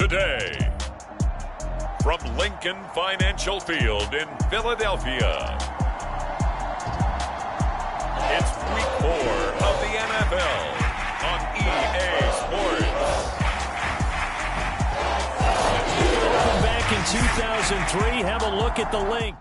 today. From Lincoln Financial Field in Philadelphia, it's Week 4 of the NFL on EA Sports. Welcome back in 2003. Have a look at the link.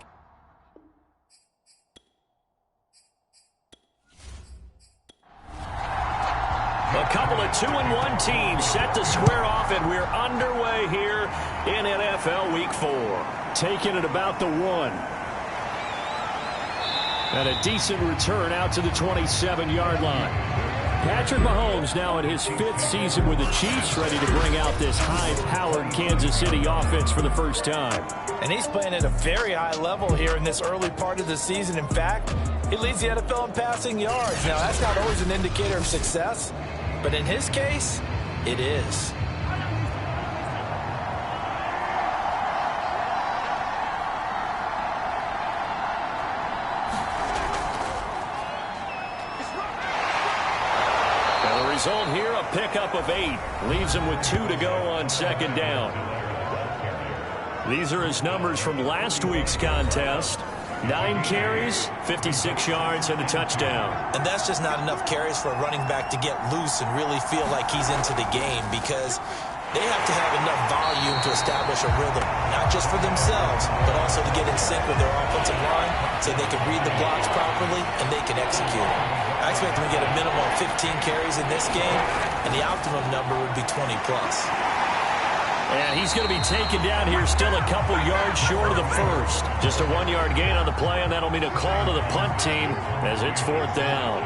A couple of 2-1 teams set to square off, and we're underway here in NFL Week 4. Taking it about the 1. And a decent return out to the 27-yard line. Patrick Mahomes now in his 5th season with the Chiefs, ready to bring out this high-powered Kansas City offense for the first time. And he's playing at a very high level here in this early part of the season. In fact, he leads the NFL in passing yards. Now, that's not always an indicator of success, but in his case, it is. And the result here, a pickup of 8. Leaves him with 2 to go on 2nd down. These are his numbers from last week's contest. 9 carries, 56 yards, and a touchdown. And that's just not enough carries for a running back to get loose and really feel like he's into the game, because they have to have enough volume to establish a rhythm, not just for themselves, but also to get in sync with their offensive line so they can read the blocks properly and they can execute it. I expect them to get a minimum of 15 carries in this game, and the optimum number would be 20+. And he's going to be taken down here still a couple yards short of the first. Just a 1-yard gain on the play, and that'll mean a call to the punt team as it's 4th down.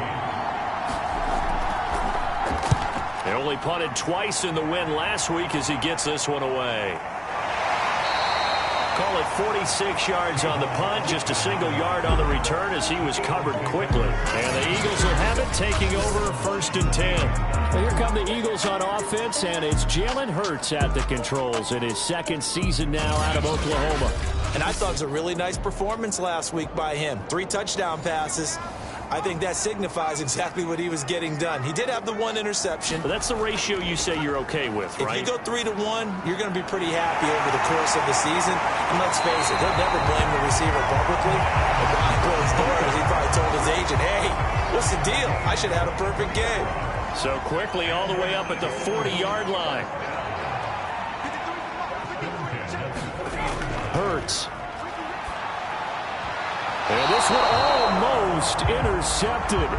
They only punted twice in the win last week as he gets this one away. Call it 46 yards on the punt, just a single yard on the return as he was covered quickly. And the Eagles will have it, taking over 1st and 10. Well, here come the Eagles on offense, and it's Jalen Hurts at the controls in his 2nd season now out of Oklahoma. And I thought it was a really nice performance last week by him. 3 touchdown passes. I think that signifies exactly what he was getting done. He did have the 1 interception. But that's the ratio you say you're okay with, right? If you go 3-1, you're going to be pretty happy over the course of the season. And let's face it, they'll never blame the receiver publicly. But behind closed doors, he probably told his agent, hey, what's the deal? I should have had a perfect game. So quickly all the way up at the 40-yard line. Hurts. And this one almost intercepted.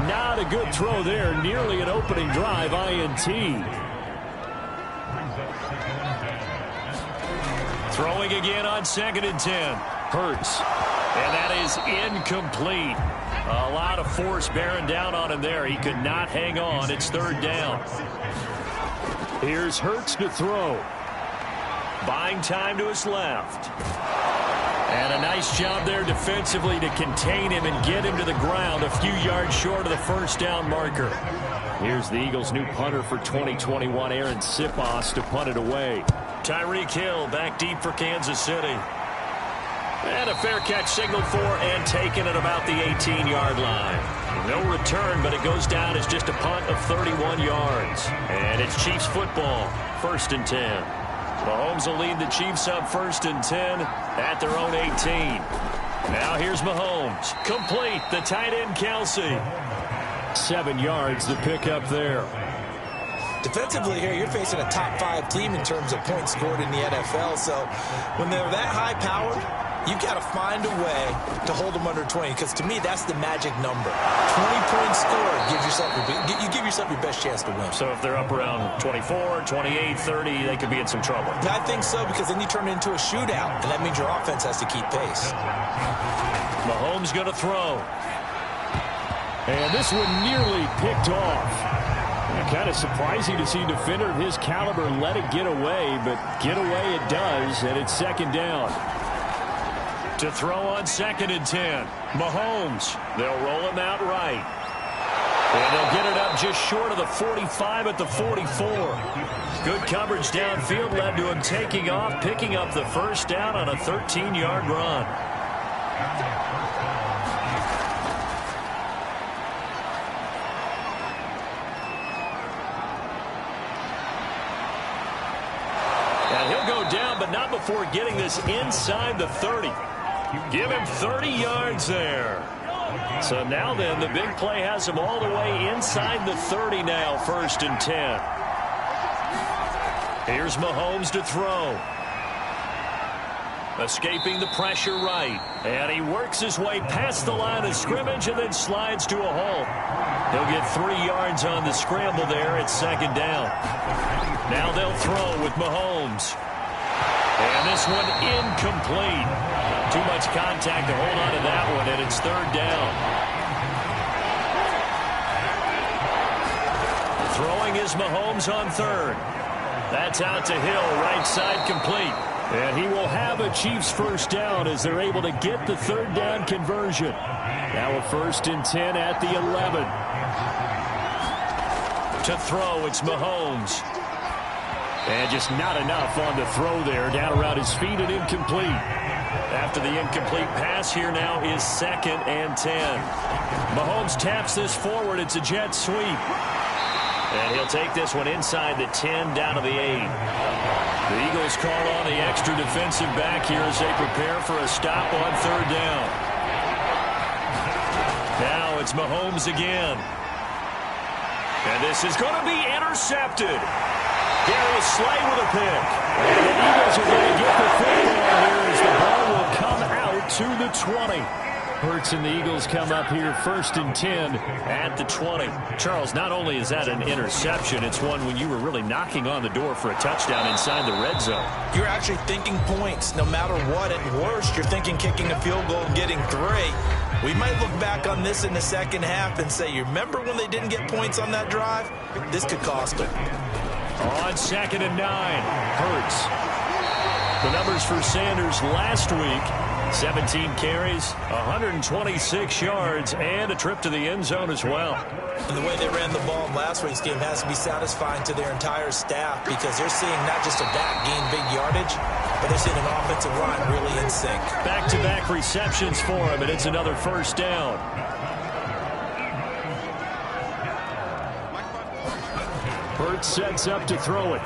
Not a good throw there. Nearly an opening drive, INT. Throwing again on 2nd and 10. Hurts. And that is incomplete. A lot of force bearing down on him there. He could not hang on. It's 3rd down. Here's Hurts to throw. Buying time to his left. And a nice job there defensively to contain him and get him to the ground a few yards short of the 1st down marker. Here's the Eagles' new punter for 2021, Aaron Siposs, to punt it away. Tyreek Hill back deep for Kansas City. And a fair catch signaled for and taken at about the 18-yard line. No return, but it goes down as just a punt of 31 yards. And it's Chiefs football, 1st and 10. Mahomes will lead the Chiefs up 1st and 10 at their own 18. Now here's Mahomes. Complete. The tight end, Kelsey. 7 yards, the pickup there. Defensively here, you're facing a top 5 team in terms of points scored in the NFL. So when they're that high-powered, you've got to find a way to hold them under 20, because to me, that's the magic number. 20 points scored gives yourself you give yourself your best chance to win. So if they're up around 24, 28, 30, they could be in some trouble. I think so, because then you turn it into a shootout, and that means your offense has to keep pace. Mahomes going to throw. And this one nearly picked off. Kind of surprising to see a defender of his caliber let it get away, but get away it does, and it's 2nd down. To throw on 2nd and 10. Mahomes. They'll roll him out right. And they'll get it up just short of the 45 at the 44. Good coverage downfield led to him taking off, picking up the 1st down on a 13-yard run. time, but not before getting this inside the 30. Give him 30 yards there. So now then, the big play has him all the way inside the 30 now, 1st and 10. Here's Mahomes to throw. Escaping the pressure right. And he works his way past the line of scrimmage and then slides to a halt. He'll get 3 yards on the scramble there at 2nd down. Now they'll throw with Mahomes. And this one incomplete. Too much contact to hold on to that one, and it's 3rd down. Throwing is Mahomes on 3rd. That's out to Hill, right side complete. And he will have a Chiefs 1st down as they're able to get the 3rd down conversion. Now a 1st and 10 at the 11. To throw, it's Mahomes. And just not enough on the throw there. Down around his feet and incomplete. After the incomplete pass, here now is 2nd and 10. Mahomes taps this forward. It's a jet sweep. And he'll take this one inside the 10 down to the 8. The Eagles call on the extra defensive back here as they prepare for a stop on 3rd down. Now it's Mahomes again. And this is going to be intercepted. Darius Slay with a pick. And the Eagles are going to get the football here as the ball will come out to the 20. Hurts and the Eagles come up here 1st and 10 at the 20. Charles, not only is that an interception, it's one when you were really knocking on the door for a touchdown inside the red zone. You're actually thinking points no matter what. At worst, you're thinking kicking a field goal and getting 3. We might look back on this in the second half and say, you remember when they didn't get points on that drive? This could cost them. On 2nd and 9, Hurts. The numbers for Sanders last week: 17 carries, 126 yards, and a trip to the end zone as well. And the way they ran the ball in last week's game has to be satisfying to their entire staff because they're seeing not just a back gain big yardage, but they're seeing an offensive line really in sync. Back-to-back receptions for him, and it's another 1st down. Hurts sets up to throw it.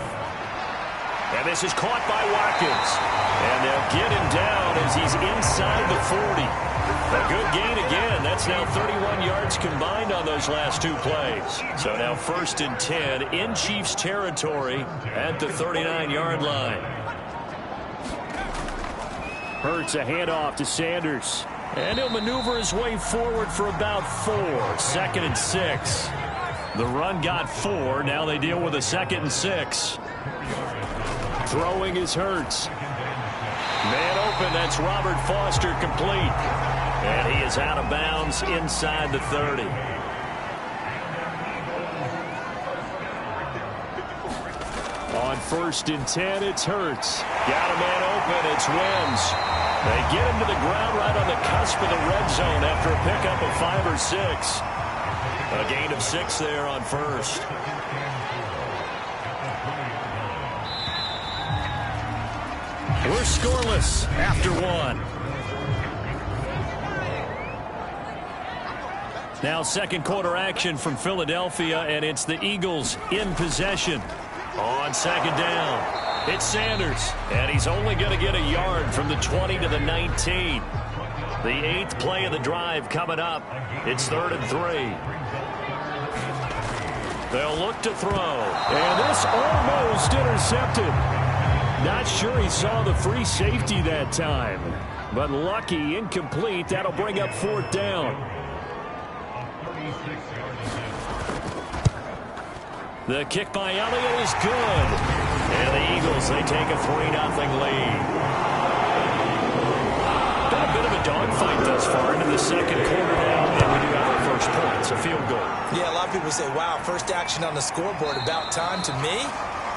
And this is caught by Watkins. And they'll get him down as he's inside the 40. A good gain again. That's now 31 yards combined on those last 2 plays. So now 1st and 10 in Chiefs territory at the 39-yard line. Hurts a handoff to Sanders. And he'll maneuver his way forward for about 4. 2nd and 6. The run got 4. Now they deal with a 2nd and 6. Throwing is Hurts. Man open, that's Robert Foster, complete. And he is out of bounds inside the 30. On 1st and 10, it's Hurts. Got a man open, it's Wims. They get him to the ground right on the cusp of the red zone after a pickup of 5 or 6. A gain of 6 there on 1st. We're scoreless after 1. Now 2nd quarter action from Philadelphia, and it's the Eagles in possession. On 2nd down, it's Sanders, and he's only going to get a yard from the 20 to the 19. The 8th play of the drive coming up. It's 3rd and 3. They'll look to throw, and this almost intercepted. Not sure he saw the free safety that time, but lucky, incomplete. That'll bring up 4th down. The kick by Elliott is good. And the Eagles, they take a 3-0 lead. Been a bit of a dogfight thus far into the 2nd quarter now, and we do have our first point. It's a field goal. Yeah, a lot of people say, wow, first action on the scoreboard, about time. To me,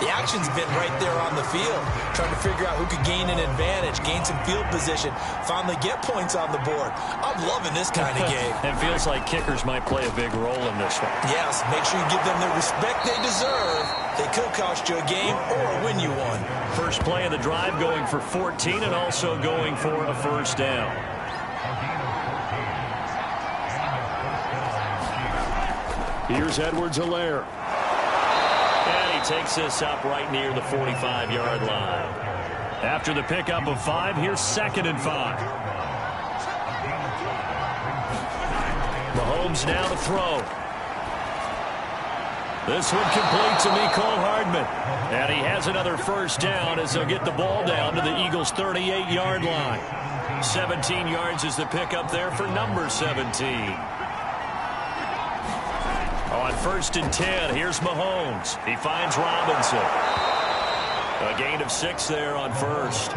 the action's been right there on the field, trying to figure out who could gain an advantage, gain some field position, finally get points on the board. I'm loving this kind of game. It feels like kickers might play a big role in this one. Yes, make sure you give them the respect they deserve. They could cost you a game or win you one. First play of the drive going for 14 and also going for a 1st down. Here's Edwards-Helaire. And he takes this up right near the 45-yard line. After the pickup of 5, here's 2nd and 5. Mahomes now to throw. This one complete to Mecole Hardman. And he has another first down as they'll get the ball down to the Eagles' 38-yard line. 17 yards is the pickup there for number 17. On 1st and 10, here's Mahomes. He finds Robinson. A gain of 6 there on 1st.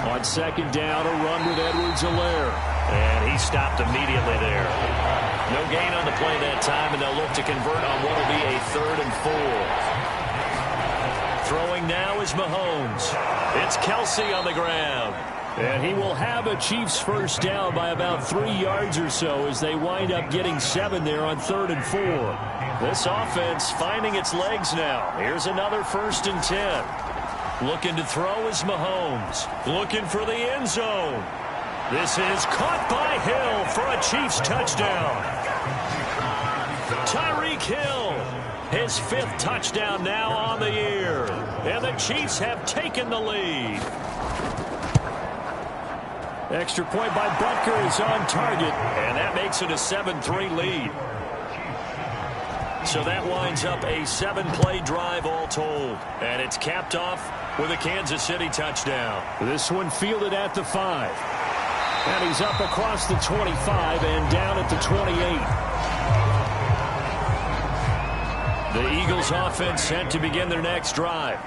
On 2nd down, a run with Edwards-Helaire. And he stopped immediately there. No gain on the play that time, and they'll look to convert on what will be a 3rd and 4. Throwing now is Mahomes. It's Kelce on the ground. And he will have a Chiefs first down by about 3 yards or so as they wind up getting 7 there on 3rd and 4. This offense finding its legs now. Here's another 1st and 10. Looking to throw is Mahomes. Looking for the end zone. This is caught by Hill for a Chiefs touchdown. Tyreek Hill, his 5th touchdown now on the year. And the Chiefs have taken the lead. Extra point by Butker is on target, and that makes it a 7-3 lead. So that winds up a 7-play drive all told. And it's capped off with a Kansas City touchdown. This one fielded at the 5. And he's up across the 25 and down at the 28. The Eagles offense set to begin their next drive.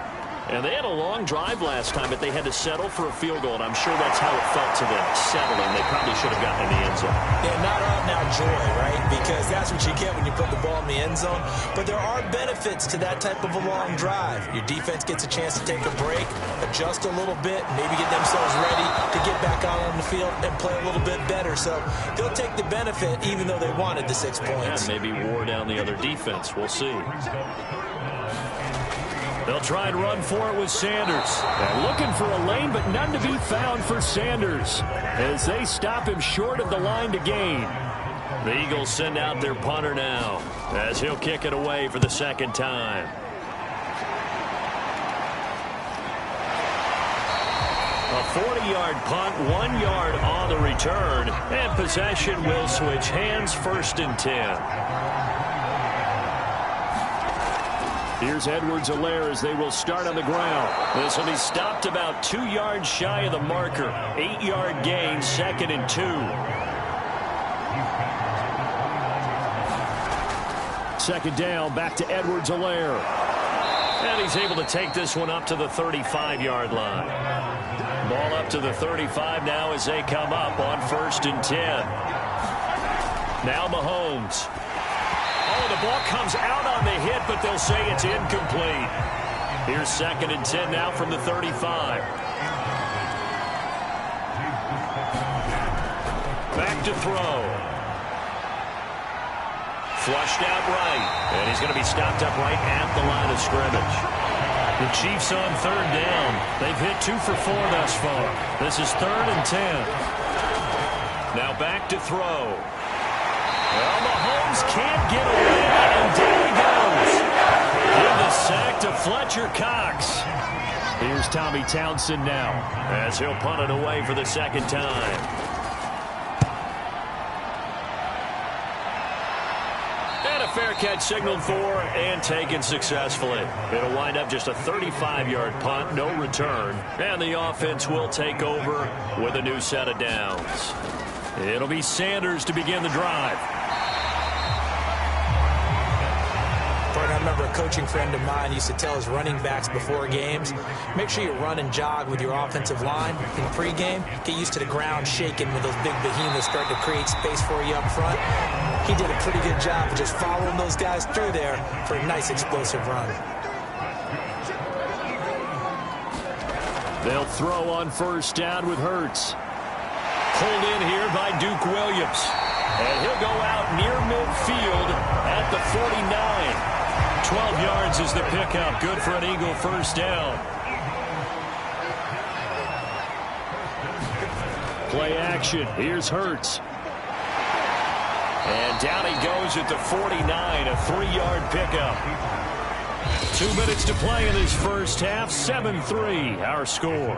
And they had a long drive last time, but they had to settle for a field goal, and I'm sure that's how it felt to them, settling. They probably should have gotten in the end zone. Yeah, not out-and-out joy, right? Because that's what you get when you put the ball in the end zone. But there are benefits to that type of a long drive. Your defense gets a chance to take a break, adjust a little bit, maybe get themselves ready to get back out on the field and play a little bit better. So they'll take the benefit even though they wanted the 6 points. Yeah, maybe wore down the other defense. We'll see. They'll try and run for it with Sanders. They're looking for a lane, but none to be found for Sanders as they stop him short of the line to gain. The Eagles send out their punter now as he'll kick it away for the 2nd time. A 40-yard punt, 1 yard on the return, and possession will switch hands. 1st and 10. Here's Edwards-Helaire as they will start on the ground. This will be stopped about 2 yards shy of the marker. 8-yard gain, 2nd and 2. 2nd down, back to Edwards-Helaire. And he's able to take this one up to the 35-yard line. Ball up to the 35 now as they come up on 1st and 10. Now Mahomes. Oh, the ball comes out on the hit, but they'll say it's incomplete. Here's 2nd and 10 now from the 35. Back to throw. Flushed out right. And he's going to be stopped up right at the line of scrimmage. The Chiefs on 3rd down. They've hit 2 for 4 thus far. This is 3rd and 10. Now back to throw. Well, Mahomes can't get away, and down he goes. Give the sack to Fletcher Cox. Here's Tommy Townsend now as he'll punt it away for the 2nd time. And a fair catch signaled for and taken successfully. It'll wind up just a 35-yard punt, no return, and the offense will take over with a new set of downs. It'll be Sanders to begin the drive. I remember a coaching friend of mine used to tell his running backs before games, make sure you run and jog with your offensive line in pregame. Get used to the ground shaking when those big behemoths start to create space for you up front. He did a pretty good job of just following those guys through there for a nice explosive run. They'll throw on 1st down with Hurts. Pulled in here by Duke Williams. And he'll go out near midfield at the 49. 12 yards is the pickup. Good for an Eagle first down. Play action. Here's Hurts. And down he goes at the 49, a 3-yard pickup. 2 minutes to play in this first half, 7-3 our score.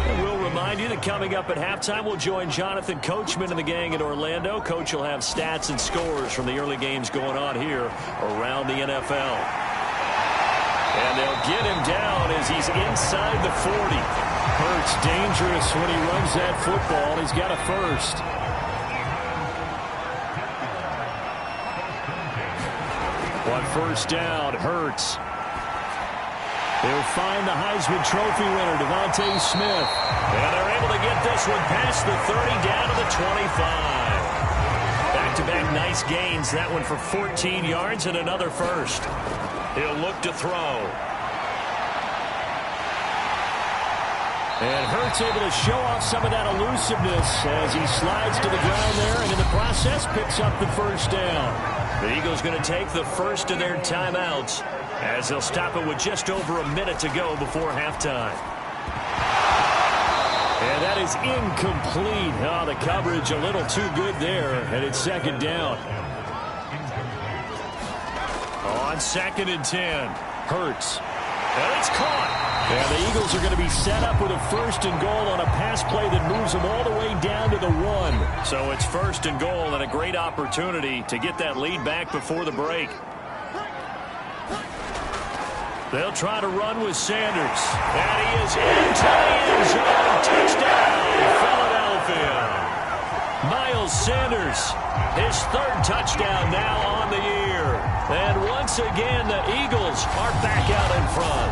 And we'll remind you that coming up at halftime, we'll join Jonathan Coachman and the gang in Orlando. Coach will have stats and scores from the early games going on here around the NFL. And they'll get him down as he's inside the 40. Hurts dangerous when he runs that football. He's got a first. On first down, Hurts. He'll find the Heisman Trophy winner, Devontae Smith. And they're able to get this one past the 30 down to the 25. Back-to-back nice gains. That one for 14 yards and another first. He'll look to throw. And Hurts able to show off some of that elusiveness as he slides to the ground there and in the process picks up the first down. The Eagles going to take the first of their timeouts as they'll stop it with just over a minute to go before halftime. And that is incomplete. Oh, the coverage a little too good there, and it's second down. On 2nd and 10, Hurts. And it's caught. And the Eagles are going to be set up with a 1st and goal on a pass play that moves them all the way down to the 1. So it's 1st and goal and a great opportunity to get that lead back before the break. They'll try to run with Sanders. And he is into the end zone. Touchdown, Philadelphia. Miles Sanders, his 3rd touchdown now on the year. And once again, the Eagles are back out in front.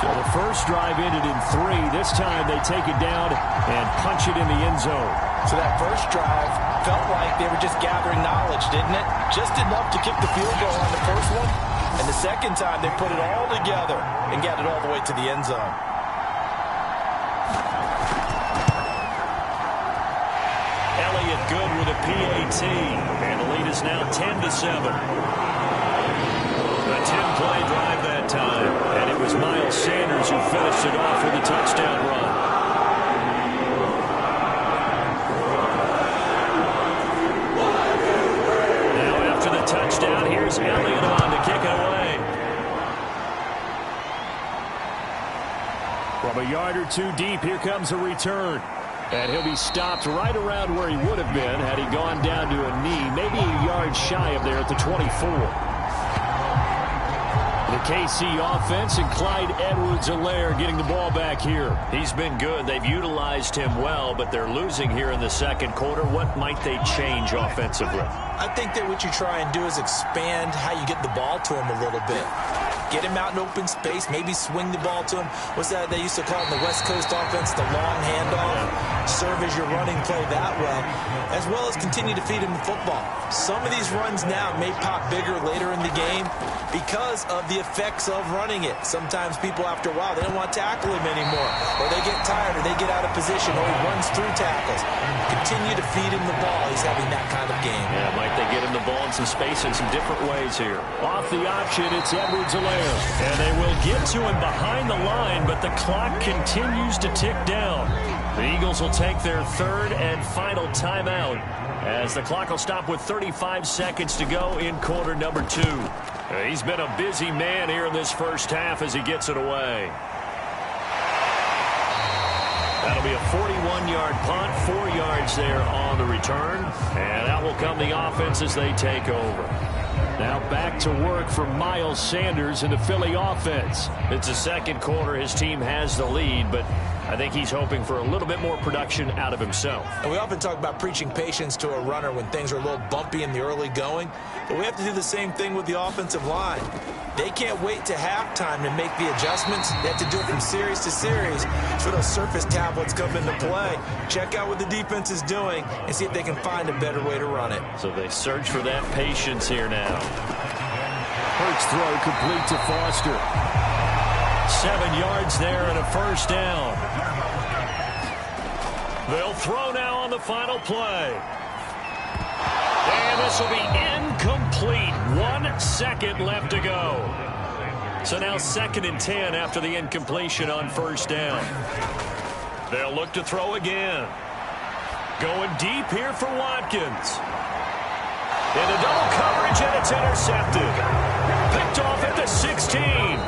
So the first drive ended in 3. This time they take it down and punch it in the end zone. So that first drive felt like they were just gathering knowledge, didn't it? Just enough to kick the field goal on the first one. And the second time they put it all together and got it all the way to the end zone. Elliott good with a PAT. And the lead is now 10-7. A 10-play drive that time. And it was Miles Sanders who finished it off with a touchdown run. Now after the touchdown, here's Elliott on to kick it away. From a yard or 2 deep, here comes a return. And he'll be stopped right around where he would have been had he gone down to a knee, maybe a yard shy of there at the 24. The KC offense and Clyde Edwards-Helaire getting the ball back here. He's been good. They've utilized him well, but they're losing here in the second quarter. What might they change offensively? I think that what you try and do is expand how you get the ball to him a little bit. Get him out in open space, maybe swing the ball to him. What's that they used to call in the West Coast offense, the long handoff? Serve as your running play that way, as well as continue to feed him the football. Some of these runs now may pop bigger later in the game because of the effects of running it. Sometimes people, after a while, they don't want to tackle him anymore, or they get tired, or they get out of position, or he runs through tackles. Continue to feed him the ball. He's having that kind of game. Yeah, might they get him the ball in some space in some different ways here. Off the option, it's Edwards-Helaire. And they will get to him behind the line, but the clock continues to tick down. The Eagles will take their 3rd and final timeout as the clock will stop with 35 seconds to go in quarter number 2. He's been a busy man here in this first half as he gets it away. That'll be a 41-yard punt, 4 yards there on the return. And out will come the offense as they take over. Now back to work for Miles Sanders in the Philly offense. It's the second quarter. His team has the lead, but I think he's hoping for a little bit more production out of himself. And we often talk about preaching patience to a runner when things are a little bumpy in the early going, but we have to do the same thing with the offensive line. They can't wait to halftime to make the adjustments. They have to do it from series to series. So those surface tablets come into play. Check out what the defense is doing and see if they can find a better way to run it. So they search for that patience here now. Hurts throw complete to Foster. 7 yards there and a first down. They'll throw now on the final play. And this will be incomplete. 1 second left to go. So now 2nd and 10 after the incompletion on first down. They'll look to throw again. Going deep here for Watkins. Into double coverage, and it's intercepted. Picked off at the 16.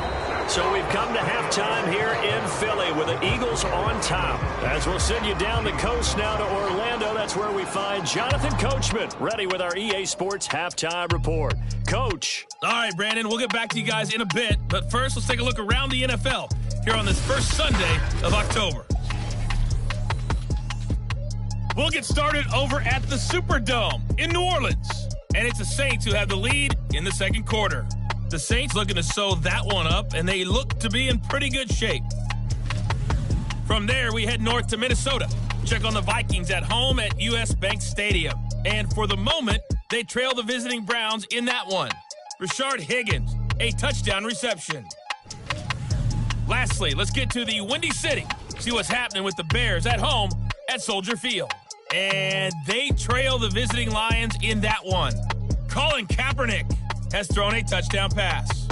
So we've come to halftime here in Philly with the Eagles on top. As we'll send you down the coast now to Orlando, that's where we find Jonathan Coachman, ready with our EA Sports Halftime Report. Coach. All right, Brandon, we'll get back to you guys in a bit. But first, let's take a look around the NFL here on this first Sunday of October. We'll get started over at the Superdome in New Orleans. And it's the Saints who have the lead in the second quarter. The Saints looking to sew that one up, and they look to be in pretty good shape. From there, we head north to Minnesota. Check on the Vikings at home at US Bank Stadium. And for the moment, they trail the visiting Browns in that one. Rashard Higgins, a touchdown reception. Lastly, let's get to the Windy City. See what's happening with the Bears at home at Soldier Field. And they trail the visiting Lions in that one. Colin Kaepernick has thrown a touchdown pass.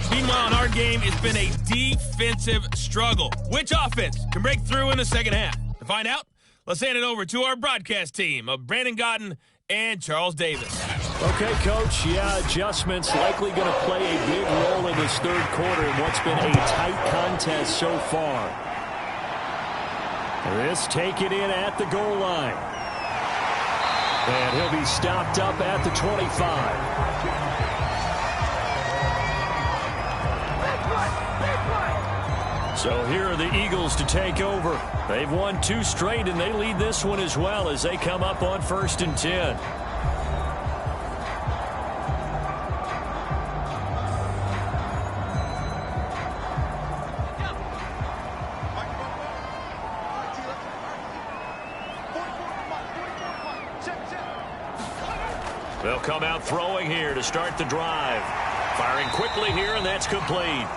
Meanwhile, in our game, it's been a defensive struggle. Which offense can break through in the second half? To find out, let's hand it over to our broadcast team of Brandon Gaudin and Charles Davis. Okay, Coach, adjustments likely going to play a big role in this third quarter in what's been a tight contest so far. This taken in at the goal line. And he'll be stopped up at the 25. So here are the Eagles to take over. They've won 2 straight, and they lead this one as well as they come up on 1st and 10. They'll come out throwing here to start the drive. Firing quickly here, and that's complete.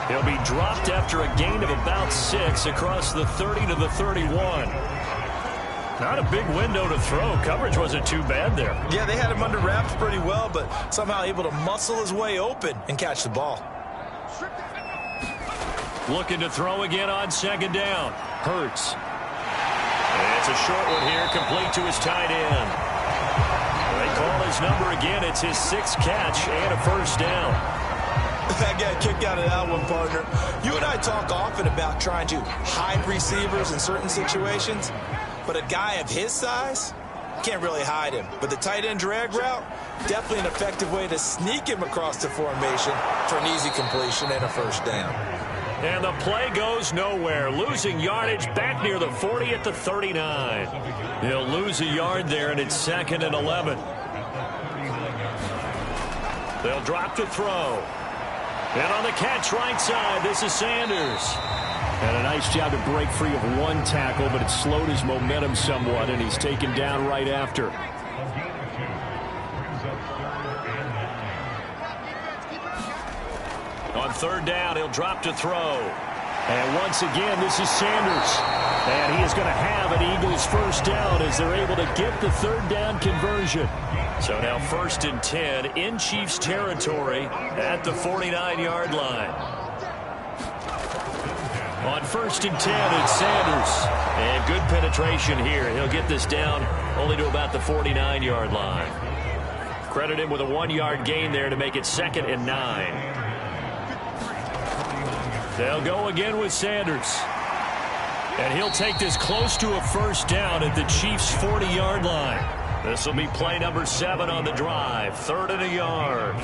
He'll be dropped after a gain of about 6 across the 30 to the 31. Not a big window to throw. Coverage wasn't too bad there. Yeah, they had him under wraps pretty well, but somehow able to muscle his way open and catch the ball. Looking to throw again on 2nd down. Hurts. And it's a short one here, complete to his tight end. They call his number again. It's his 6th catch and a 1st down. That got kicked out of that one, partner. You and I talk often about trying to hide receivers in certain situations, but a guy of his size can't really hide him. But the tight end drag route, definitely an effective way to sneak him across the formation for an easy completion and a 1st down. And the play goes nowhere. Losing yardage back near the 40 at the 39. He'll lose a yard there, and it's 2nd and 11. They'll drop to throw. And on the catch right side, this is Sanders. And a nice job to break free of 1 tackle, but it slowed his momentum somewhat, and he's taken down right after. On 3rd down, he'll drop to throw. And once again, this is Sanders. And he is going to have an Eagles 1st down as they're able to get the 3rd down conversion. So now 1st and 10 in Chiefs territory at the 49-yard line. On 1st and 10, it's Sanders. And good penetration here. He'll get this down only to about the 49-yard line. Credit him with a 1-yard gain there to make it 2nd and 9. They'll go again with Sanders. And he'll take this close to a 1st down at the Chiefs' 40-yard line. This will be play number 7 on the drive. 3rd and a yard.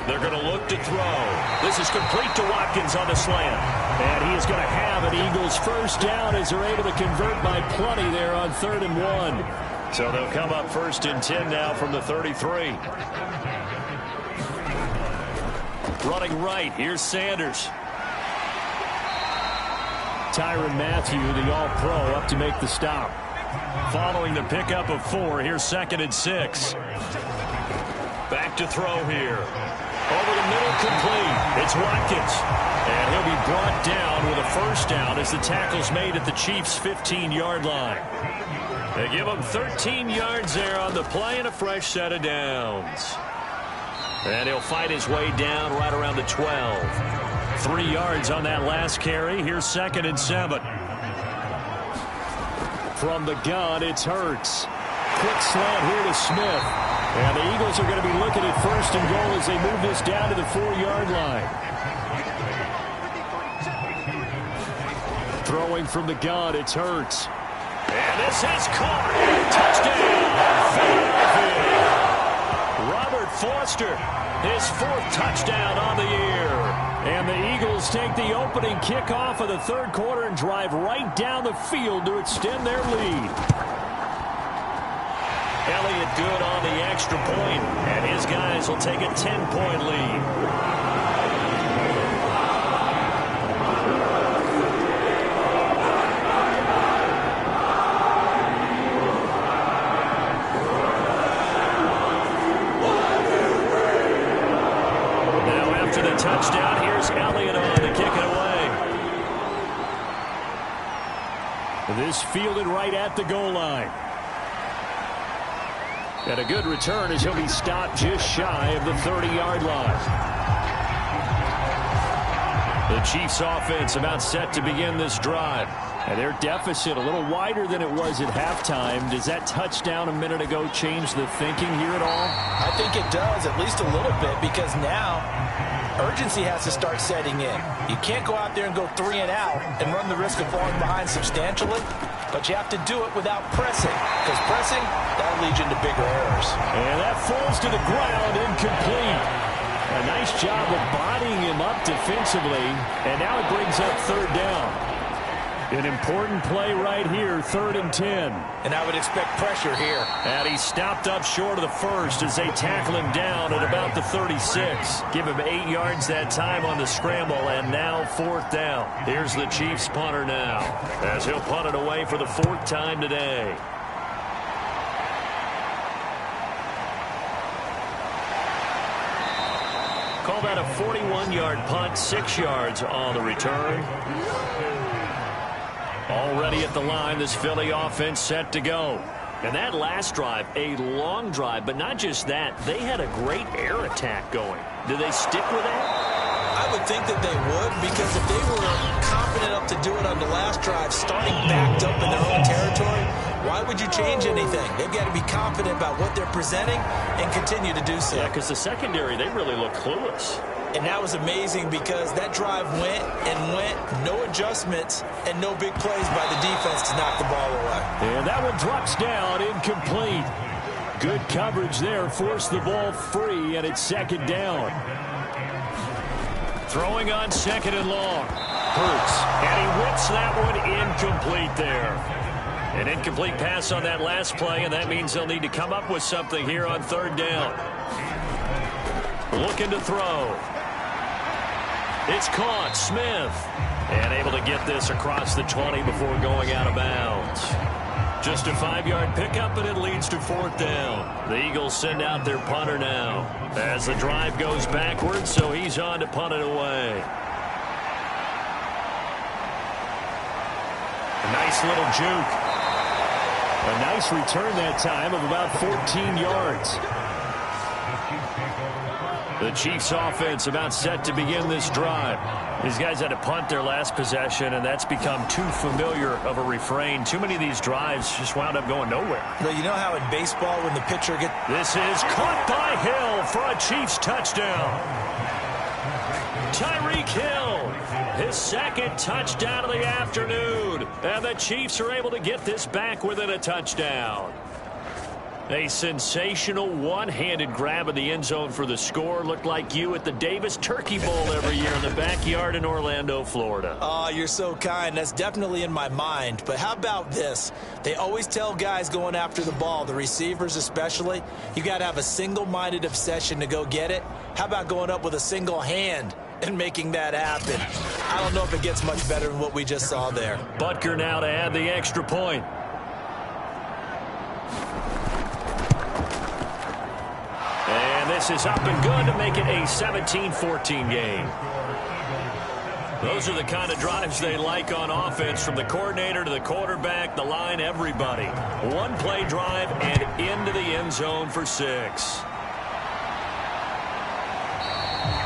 They're going to look to throw. This is complete to Watkins on the slant. And he is going to have an Eagles 1st down as they're able to convert by plenty there on 3rd and 1. So they'll come up 1st and 10 now from the 33. Running right, here's Sanders. Tyrann Mathieu, the All-Pro, up to make the stop. Following the pickup of 4, here's 2nd and 6. Back to throw here. Over the middle, complete. It's Watkins. And he'll be brought down with a 1st down as the tackle's made at the Chiefs' 15-yard line. They give him 13 yards there on the play and a fresh set of downs. And he'll fight his way down right around the 12. 3 yards on that last carry. Here's 2nd and 7. From the gun, it's Hurts. Quick slant here to Smith. And the Eagles are going to be looking at first and goal as they move this down to the 4-yard line. Throwing from the gun, it's Hurts. And this is caught. Touchdown, Philadelphia. Robert Foster, his 4th touchdown on the year. And the Eagles take the opening kickoff of the 3rd quarter and drive right down the field to extend their lead. Elliott good on the extra point, and his guys will take a 10-point lead. Touchdown. Here's Elliott on to kick it away. This fielded right at the goal line. And a good return as he'll be stopped just shy of the 30-yard line. The Chiefs offense about set to begin this drive. And their deficit a little wider than it was at halftime. Does that touchdown a minute ago change the thinking here at all? I think it does, at least a little bit, because now urgency has to start setting in. You can't go out there and go 3 and out and run the risk of falling behind substantially, but you have to do it without pressing, because pressing, that'll lead you into bigger errors. And that falls to the ground, incomplete. A nice job of bodying him up defensively, and now it brings up 3rd down. An important play right here, 3rd and 10. And I would expect pressure here. And he stopped up short of the 1st as they tackle him down at about the 36. Give him 8 yards that time on the scramble, and now 4th down. Here's the Chiefs punter now, as he'll punt it away for the 4th time today. Call that a 41-yard punt, 6 yards on the return. Already at the line, this Philly offense set to go. And that last drive, a long drive, but not just that. They had a great air attack going. Do they stick with that? I would think that they would, because if they were confident enough to do it on the last drive, starting backed up in their own territory, why would you change anything? They've got to be confident about what they're presenting and continue to do so. Yeah, because the secondary, they really look clueless. And that was amazing because that drive went and went, no adjustments, and no big plays by the defense to knock the ball away. And that one drops down, incomplete. Good coverage there, forced the ball free, and it's 2nd down. Throwing on 2nd and long. Hurts, and he whips that one incomplete there. An incomplete pass on that last play, and that means they'll need to come up with something here on 3rd down. Looking to throw. It's caught, Smith. And able to get this across the 20 before going out of bounds. Just a 5-yard pickup, and it leads to 4th down. The Eagles send out their punter now as the drive goes backwards, so he's on to punt it away. A nice little juke. A nice return that time of about 14 yards. The Chiefs offense about set to begin this drive. These guys had to punt their last possession, and that's become too familiar of a refrain. Too many of these drives just wound up going nowhere. Well, you know how in baseball when the pitcher gets... This is caught by Hill for a Chiefs touchdown. Tyreek Hill, his 2nd touchdown of the afternoon. And the Chiefs are able to get this back within a touchdown. A sensational one-handed grab of the end zone for the score. Looked like you at the Davis Turkey Bowl every year in the backyard in Orlando, Florida. Oh, you're so kind. That's definitely in my mind. But how about this? They always tell guys going after the ball, the receivers especially, you got to have a single-minded obsession to go get it. How about going up with a single hand and making that happen? I don't know if it gets much better than what we just saw there. Butker now to add the extra point. And this is up and good to make it a 17-14 game. Those are the kind of drives they like on offense, from the coordinator to the quarterback, the line, everybody. One-play drive and into the end zone for 6.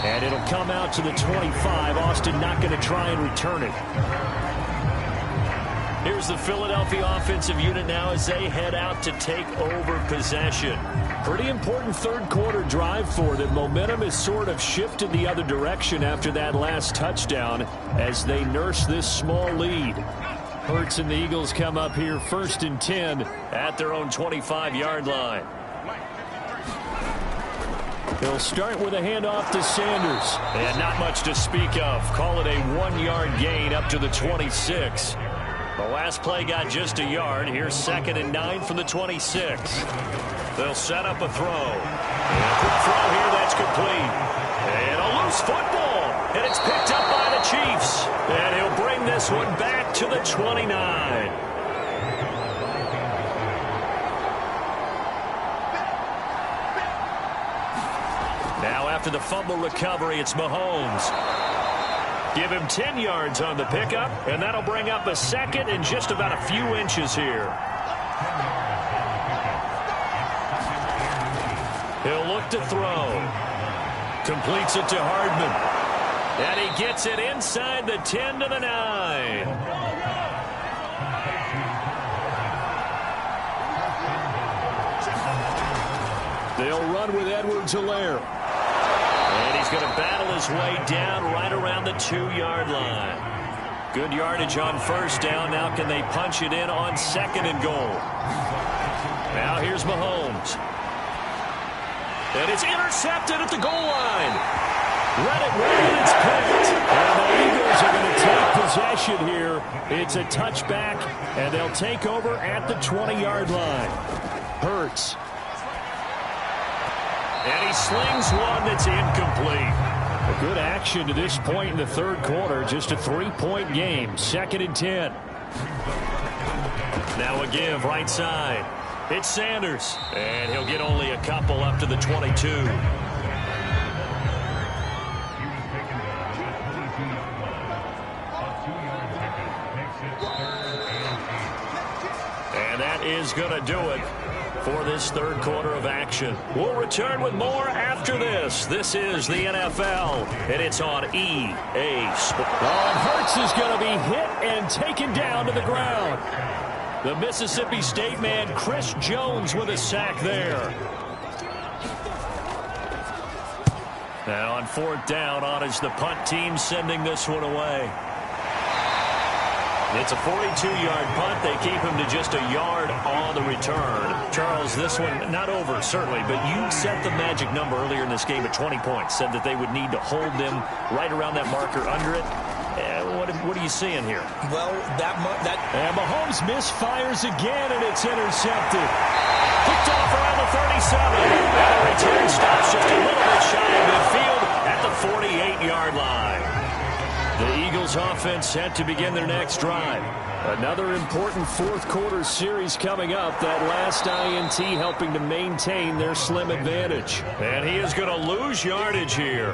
And it'll come out to the 25. Austin not going to try and return it. Here's the Philadelphia offensive unit now as they head out to take over possession. Pretty important third quarter drive for them. Momentum has sort of shifted the other direction after that last touchdown as they nurse this small lead. Hurts and the Eagles come up here 1st and 10 at their own 25-yard line. They'll start with a handoff to Sanders. And not much to speak of. Call it a 1-yard gain up to the 26. The last play got just a yard. Here's 2nd and 9 from the 26. They'll set up a throw. And a quick throw here that's complete. And a loose football. And it's picked up by the Chiefs. And he'll bring this one back to the 29. Now after the fumble recovery, it's Mahomes. Give him 10 yards on the pickup, and that'll bring up a 2nd and just about a few inches here. He'll look to throw. Completes it to Hardman. And he gets it inside the 10 to the 9. They'll run with Edwards-Helaire. And he's going to battle his way down right around the 2-yard line. Good yardage on 1st down. Now can they punch it in on 2nd and goal? Now here's Mahomes. And it's intercepted at the goal line. Let it run, and it's picked. And the Eagles are going to take possession here. It's a touchback, and they'll take over at the 20-yard line. Hurts. And he slings one that's incomplete. A good action to this point in the third quarter. Just a 3-point game. 2nd and 10. Now a give right side. It's Sanders. And he'll get only a couple up to the 22. And that is going to do it for this third quarter of action. We'll return with more after this. This is the NFL, and it's on EA Sports. Oh, Hurts is going to be hit and taken down to the ground. The Mississippi State man, Chris Jones, with a sack there. Now on 4th down, on is the punt team sending this one away. It's a 42-yard punt. They keep him to just a yard on the return. Charles, this one not over, certainly, but you set the magic number earlier in this game at 20 points. Said that they would need to hold them right around that marker under it. What are you seeing here? Well, And Mahomes misfires again, and it's intercepted. Picked off around the 37. And the return stops just a little bit shy of midfield at the 48-yard line. The Eagles offense set to begin their next drive. Another important fourth quarter series coming up. That last INT helping to maintain their slim advantage. And he is going to lose yardage here.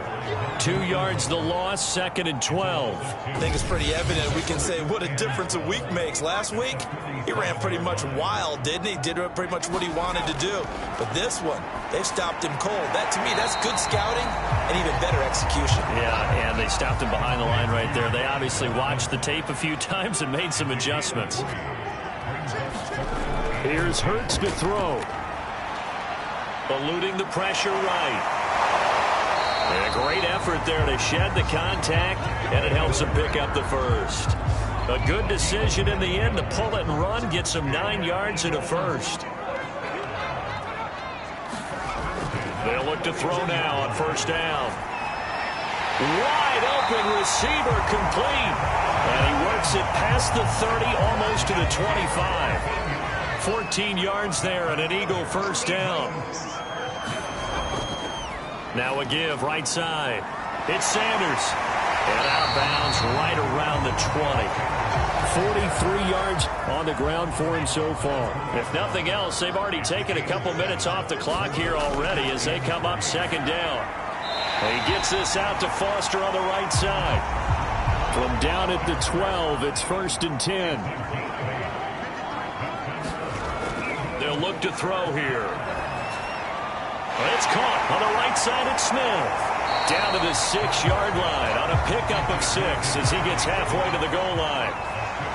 2 yards the loss, 2nd and 12. I think it's pretty evident. We can say what a difference a week makes. Last week, he ran pretty much wild, didn't he? Did pretty much what he wanted to do. But this one, they've stopped him cold. That, to me, that's good scouting and even better execution. Yeah, and they stopped him behind the line right there. They obviously watched the tape a few times and made some adjustments. Here's Hurts to throw. Eluding the pressure right. And a great effort there to shed the contact, and it helps him pick up the first. A good decision in the end to pull it and run, get some 9 yards and a first. They'll look to throw now on 1st down. Wide open receiver complete. And he works it past the 30, almost to the 25. 14 yards there and an Eagle 1st down. Now a give right side. It's Sanders. And out of bounds right around the 20. 43 yards on the ground for him so far. If nothing else, they've already taken a couple minutes off the clock here already as they come up 2nd down. And he gets this out to Foster on the right side. From down at the 12, it's 1st and 10. They'll look to throw here. It's caught on the right side at Smith. Down to the 6-yard line on a pickup of 6 as he gets halfway to the goal line.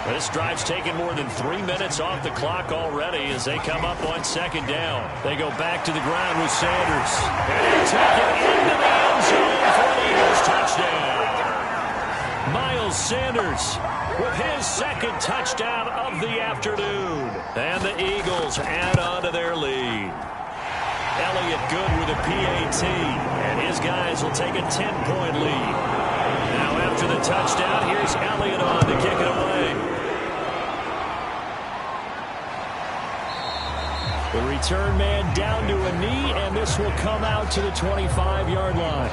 This drive's taken more than 3 minutes off the clock already as they come up on second down. They go back to the ground with Sanders. And they take it into the end zone for an Eagles touchdown. Miles Sanders with his second touchdown of the afternoon. And the Eagles add on to their lead. Elliott good with a PAT. And his guys will take a 10-point lead. Now after the touchdown, here's Elliott on to kick it away. The return man down to a knee, and this will come out to the 25-yard line.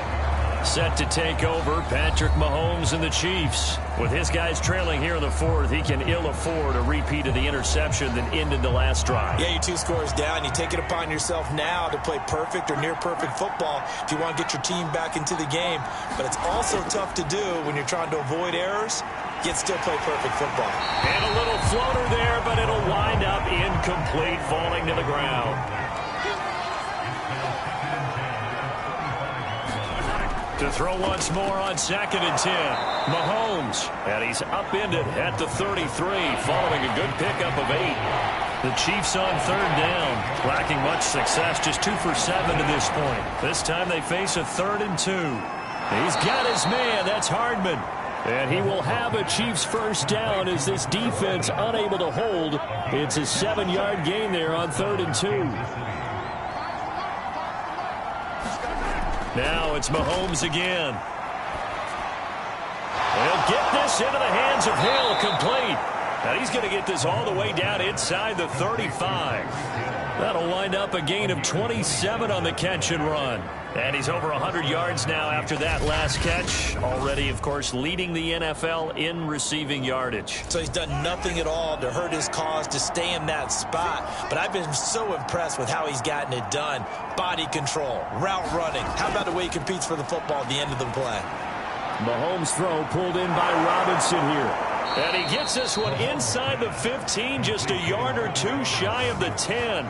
Set to take over, Patrick Mahomes and the Chiefs. With his guys trailing here in the fourth, he can ill afford a repeat of the interception that ended the last drive. Yeah, you're 2 scores down. You take it upon yourself now to play perfect or near-perfect football if you want to get your team back into the game. But it's also tough to do when you're trying to avoid errors, yet still play perfect football. And a little floater there, but it'll wind up incomplete, falling to the ground. To throw once more on 2nd and 10. Mahomes, and he's upended at the 33, following a good pickup of 8. The Chiefs on 3rd down, lacking much success, just 2 for 7 to this point. This time they face a 3rd and 2. He's got his man, that's Hardman. And he will have a Chiefs first down as this defense unable to hold. It's a 7-yard gain there on 3rd and 2. Now it's Mahomes again. He'll get this into the hands of Hill, complete. And he's going to get this all the way down inside the 35. That'll wind up a gain of 27 on the catch and run. And he's over 100 yards now after that last catch. Already, of course, leading the NFL in receiving yardage. So he's done nothing at all to hurt his cause to stay in that spot. But I've been so impressed with how he's gotten it done. Body control, route running. How about the way he competes for the football at the end of the play? Mahomes' throw pulled in by Robinson here. And he gets this one inside the 15, just a yard or 2 shy of the 10.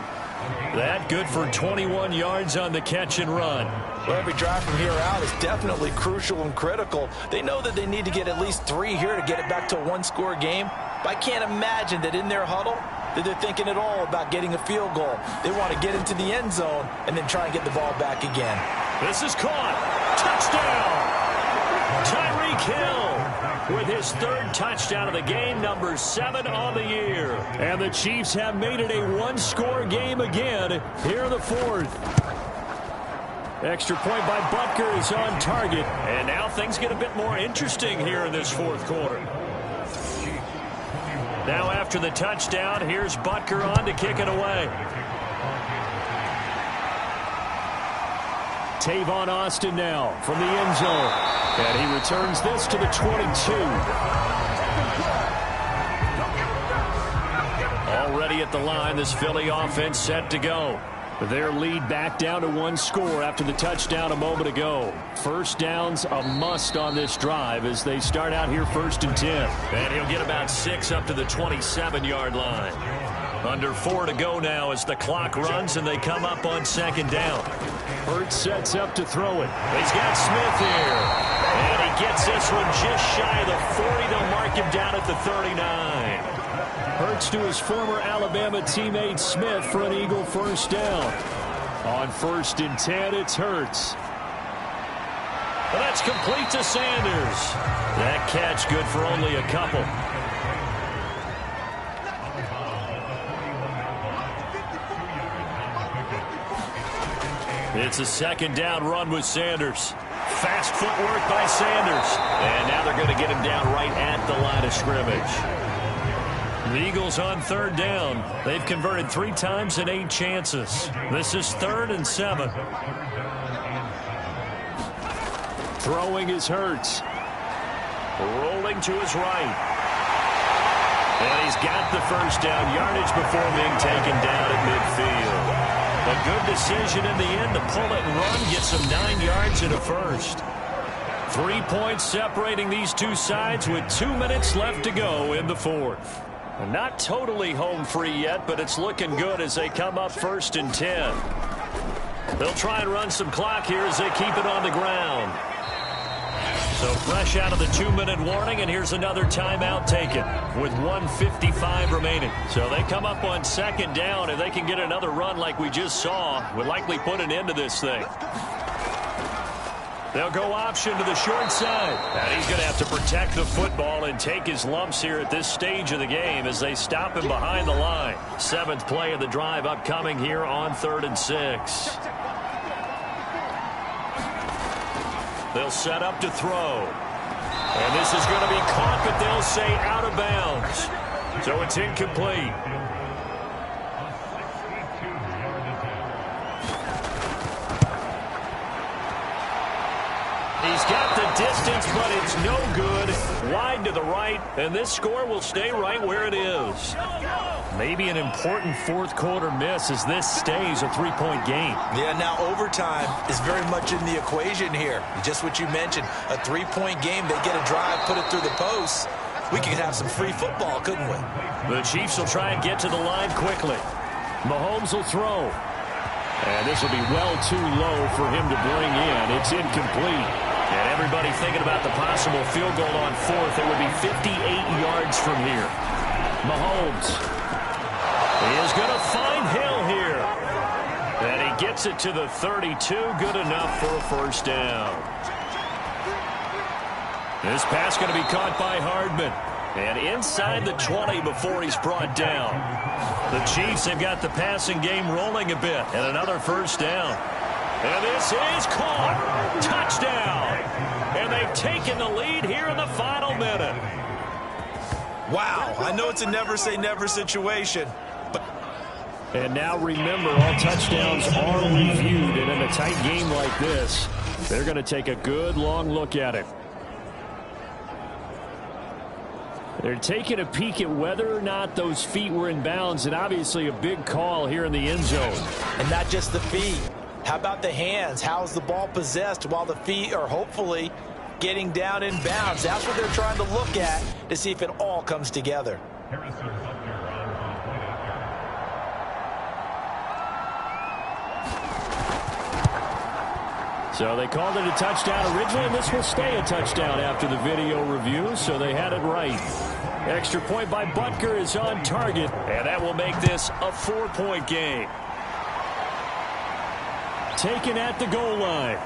That good for 21 yards on the catch and run. Well, every drive from here out is definitely crucial and critical. They know that they need to get at least 3 here to get it back to a 1-score game. But I can't imagine that in their huddle that they're thinking at all about getting a field goal. They want to get into the end zone and then try and get the ball back again. This is caught. Touchdown! Tyreek Hill with his 3rd touchdown of the game, number 7 on the year. And the Chiefs have made it a 1-score game again here in the 4th. Extra point by Butker is on target. And now things get a bit more interesting here in this 4th quarter. Now after the touchdown, here's Butker on to kick it away. Tavon Austin now from the end zone. And he returns this to the 22. Already at the line, this Philly offense set to go. Their lead back down to 1 score after the touchdown a moment ago. First down's a must on this drive as they start out here 1st and 10. And he'll get about 6 up to the 27-yard line. Under 4 to go now as the clock runs and they come up on 2nd down. Hurts sets up to throw it. He's got Smith here. And he gets this one just shy of the 40. They'll mark him down at the 39. Hurts to his former Alabama teammate Smith for an Eagle first down. On 1st and 10, it's Hurts. Well, that's complete to Sanders. That catch good for only a couple. It's a 2nd down run with Sanders. Fast footwork by Sanders. And now they're going to get him down right at the line of scrimmage. The Eagles on 3rd down. They've converted 3 times in 8 chances. This is 3rd and 7. Throwing is Hurts. Rolling to his right. And he's got the first down yardage before being taken down at midfield. A good decision in the end to pull it and run, gets him 9 yards and a first. 3 points separating these two sides with 2 minutes left to go in the 4th. Not totally home free yet, but it's looking good as they come up 1st and 10. They'll try and run some clock here as they keep it on the ground. So fresh out of the 2-minute warning, and here's another timeout taken with 1:55 remaining. So they come up on second down, and they can get another run like we just saw. Would likely put an end to this thing. They'll go option to the short side. And he's going to have to protect the football and take his lumps here at this stage of the game as they stop him behind the line. 7th play of the drive upcoming here on 3rd and 6. They'll set up to throw. And this is going to be caught, but they'll say out of bounds. So it's incomplete. He's got the distance, but it's no good. Wide to the right, and this score will stay right where it is. Maybe an important fourth-quarter miss as this stays a 3-point game. Yeah, now overtime is very much in the equation here. Just what you mentioned, a 3-point game. They get a drive, put it through the posts. We could have some free football, couldn't we? The Chiefs will try and get to the line quickly. Mahomes will throw. And this will be well too low for him to bring in. It's incomplete. And everybody thinking about the possible field goal on 4th. It would be 58 yards from here. Mahomes is going to find Hill here. And he gets it to the 32. Good enough for a first down. This pass going to be caught by Hardman. And inside the 20 before he's brought down. The Chiefs have got the passing game rolling a bit. And another first down. And this is caught. Touchdown. And they've taken the lead here in the final minute. Wow. I know it's a never-say-never situation. And now remember, all touchdowns are reviewed. And in a tight game like this, they're going to take a good long look at it. They're taking a peek at whether or not those feet were in bounds, and obviously a big call here in the end zone. And not just the feet. How about the hands? How's the ball possessed while the feet are hopefully getting down in bounds? That's what they're trying to look at to see if it all comes together. So they called it a touchdown originally, and this will stay a touchdown after the video review, so they had it right. Extra point by Butker is on target, and that will make this a 4-point game. Taken at the goal line.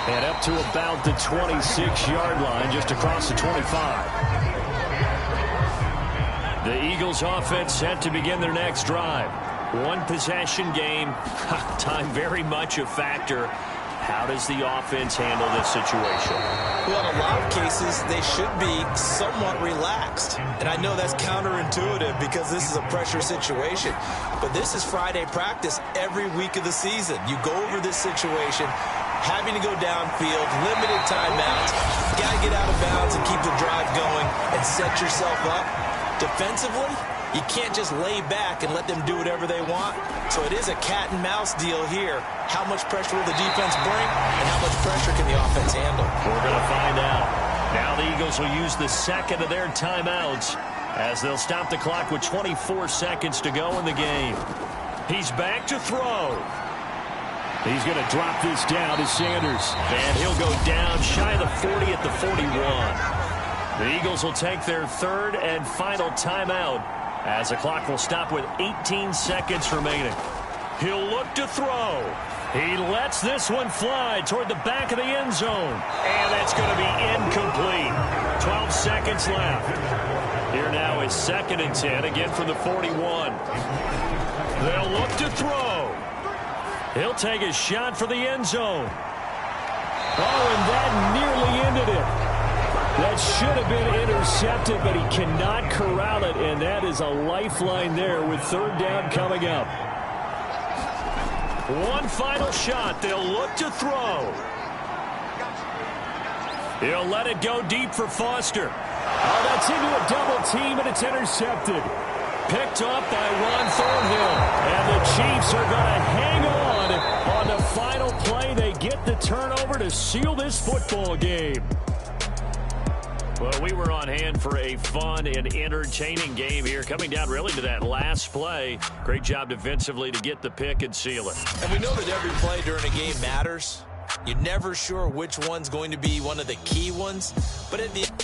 And up to about the 26-yard line, just across the 25. The Eagles offense set to begin their next drive. One possession game. Time very much a factor. How does the offense handle this situation? Well, in a lot of cases, they should be somewhat relaxed. And I know that's counterintuitive because this is a pressure situation. But this is Friday practice every week of the season. You go over this situation, having to go downfield, limited timeouts. You got to get out of bounds and keep the drive going and set yourself up. Defensively, you can't just lay back and let them do whatever they want. So it is a cat and mouse deal here. How much pressure will the defense bring, and how much pressure can the offense handle? We're going to find out. Now the Eagles will use the second of their timeouts as they'll stop the clock with 24 seconds to go in the game. He's back to throw. He's going to drop this down to Sanders. And he'll go down shy of the 40 at the 41. The Eagles will take their third and final timeout as the clock will stop with 18 seconds remaining. He'll look to throw. He lets this one fly toward the back of the end zone. And that's going to be incomplete. 12 seconds left. Here now is 2nd and 10, again from the 41. They'll look to throw. He'll take a shot for the end zone. Oh, and that nearly ended it. That should have been intercepted, but he cannot corral it, and that is a lifeline there with 3rd down coming up. One final shot. They'll look to throw. He'll let it go deep for Foster. Oh, that's into a double team, and it's intercepted. Picked up by Ron Thornhill. And the Chiefs are going to hang on the final play. They get the turnover to seal this football game. Well, we were on hand for a fun and entertaining game here, coming down really to that last play. Great job defensively to get the pick and seal it. And we know that every play during a game matters, You're never sure which one's going to be one of the key ones, but at the